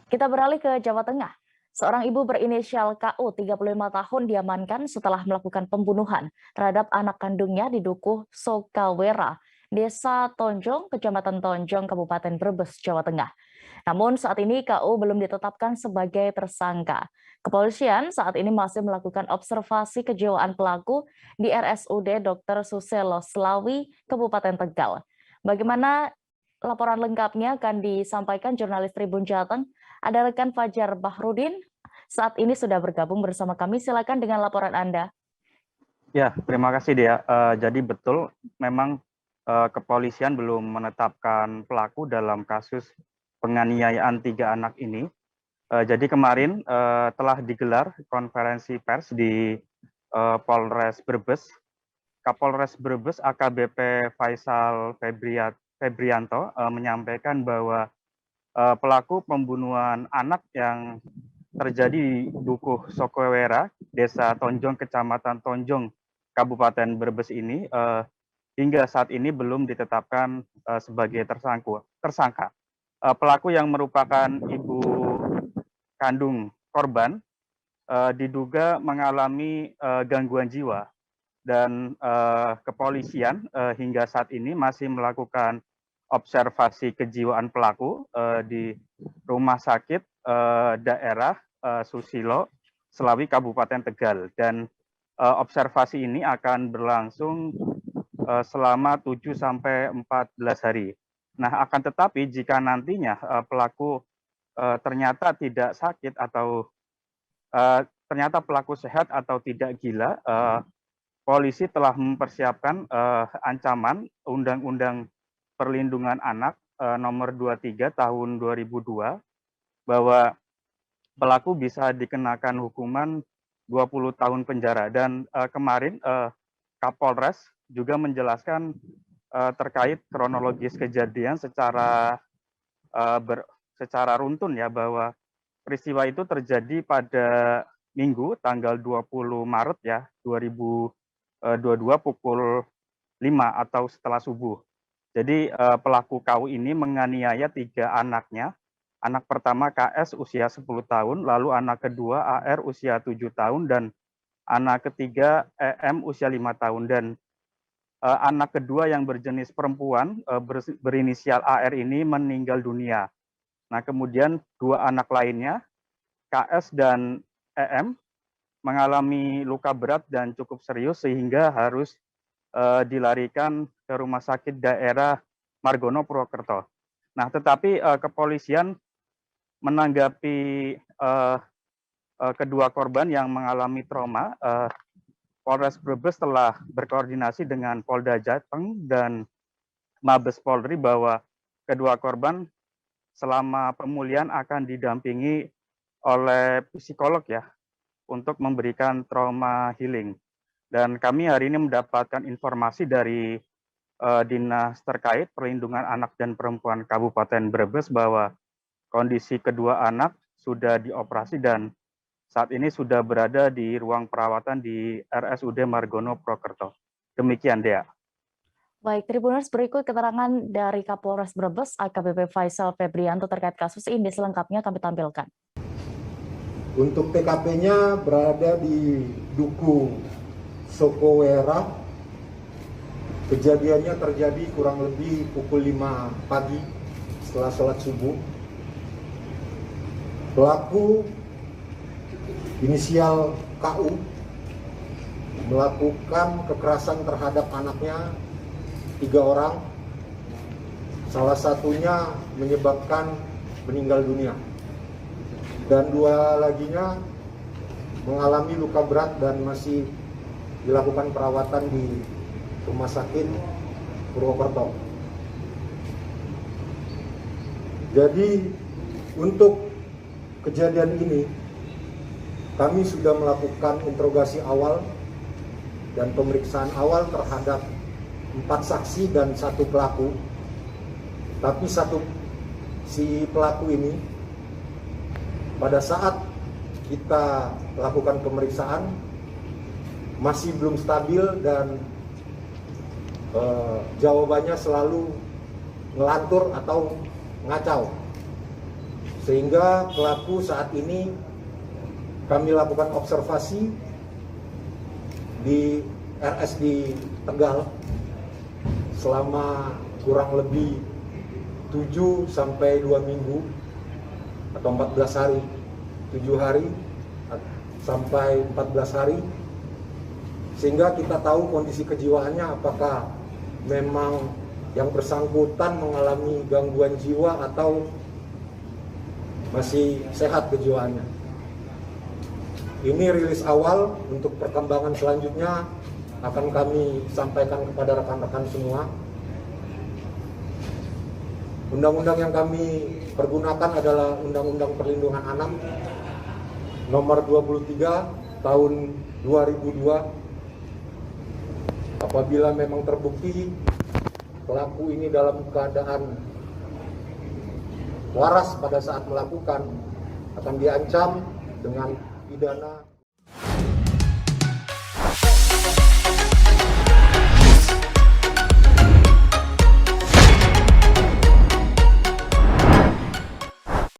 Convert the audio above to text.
Kita beralih ke Jawa Tengah. Seorang ibu berinisial KU 35 tahun diamankan setelah melakukan pembunuhan terhadap anak kandungnya di Dukuh Sokawera, Desa Tonjong, Kecamatan Tonjong, Kabupaten Brebes, Jawa Tengah. Namun saat ini KU belum ditetapkan sebagai tersangka. Kepolisian saat ini masih melakukan observasi kejiwaan pelaku di RSUD Dr. Suselo Slawi, Kabupaten Tegal. Bagaimana laporan lengkapnya akan disampaikan jurnalis Tribun Jateng. Ada rekan Fajar Bahrudin saat ini sudah bergabung bersama kami. Silakan dengan laporan Anda. Ya, terima kasih Dea. Jadi betul memang kepolisian belum menetapkan pelaku dalam kasus penganiayaan 3 anak ini. Jadi kemarin telah digelar konferensi pers di Polres Brebes. Kapolres Brebes AKBP Faisal Febrianto menyampaikan bahwa pelaku pembunuhan anak yang terjadi di Dukuh Sokowera, Desa Tonjong, Kecamatan Tonjong, Kabupaten Brebes ini hingga saat ini belum ditetapkan sebagai tersangka. Pelaku yang merupakan ibu kandung korban diduga mengalami gangguan jiwa dan kepolisian hingga saat ini masih melakukan observasi kejiwaan pelaku di Rumah Sakit Daerah Susilo, Slawi, Kabupaten Tegal. Dan observasi ini akan berlangsung selama 7 sampai 14 hari. Nah, akan tetapi jika nantinya pelaku ternyata tidak sakit atau ternyata pelaku sehat atau tidak gila, polisi telah mempersiapkan ancaman Undang-Undang Perlindungan Anak nomor 23 tahun 2002 bahwa pelaku bisa dikenakan hukuman 20 tahun penjara. Dan kemarin Kapolres juga menjelaskan terkait kronologis kejadian secara runtun ya, bahwa peristiwa itu terjadi pada Minggu tanggal 20 Maret ya 2022 pukul 5 atau setelah subuh. Jadi pelaku KU ini menganiaya 3 anaknya. Anak pertama KS usia 10 tahun, lalu anak kedua AR usia 7 tahun, dan anak ketiga EM usia 5 tahun. Dan anak kedua yang berjenis perempuan berinisial AR ini meninggal dunia. Nah, kemudian 2 anak lainnya, KS dan EM, mengalami luka berat dan cukup serius sehingga harus dilarikan ke Rumah Sakit Daerah Margono, Purwokerto. Nah, tetapi kepolisian menanggapi kedua korban yang mengalami trauma, Polres Brebes telah berkoordinasi dengan Polda Jateng dan Mabes Polri bahwa kedua korban selama pemulihan akan didampingi oleh psikolog ya untuk memberikan trauma healing. Dan kami hari ini mendapatkan informasi dari Dinas terkait Perlindungan Anak dan Perempuan Kabupaten Brebes bahwa kondisi kedua anak sudah dioperasi dan saat ini sudah berada di ruang perawatan di RSUD Margono, Purwokerto. Demikian, Dea. Baik, Tribuners, berikut keterangan dari Kapolres Brebes AKBP Faisal Febrianto terkait kasus ini. Selengkapnya kami tampilkan. Untuk TKP-nya berada di Dukuh Sokowera. Kejadiannya terjadi kurang lebih pukul 5 pagi setelah sholat subuh. Pelaku inisial KU melakukan kekerasan terhadap anaknya 3 orang. Salah satunya menyebabkan meninggal dunia. Dan 2 laginya mengalami luka berat dan masih dilakukan perawatan di Rumah Sakit Purwokerto. Jadi untuk kejadian ini kami sudah melakukan interogasi awal dan pemeriksaan awal terhadap 4 saksi dan 1 pelaku. Tapi si pelaku ini pada saat kita lakukan pemeriksaan masih belum stabil dan jawabannya selalu ngelantur atau ngacau. Sehingga pelaku saat ini kami lakukan observasi di RS di Tegal selama kurang lebih 7 sampai 2 minggu atau 14 hari, 7 hari sampai 14 hari, sehingga kita tahu kondisi kejiwaannya apakah memang yang bersangkutan mengalami gangguan jiwa atau masih sehat kejiwaannya. Ini rilis awal, untuk perkembangan selanjutnya akan kami sampaikan kepada rekan-rekan semua. Undang-undang yang kami pergunakan adalah Undang-Undang Perlindungan Anak nomor 23 tahun 2002. Apabila memang terbukti pelaku ini dalam keadaan waras pada saat melakukan, akan diancam dengan pidana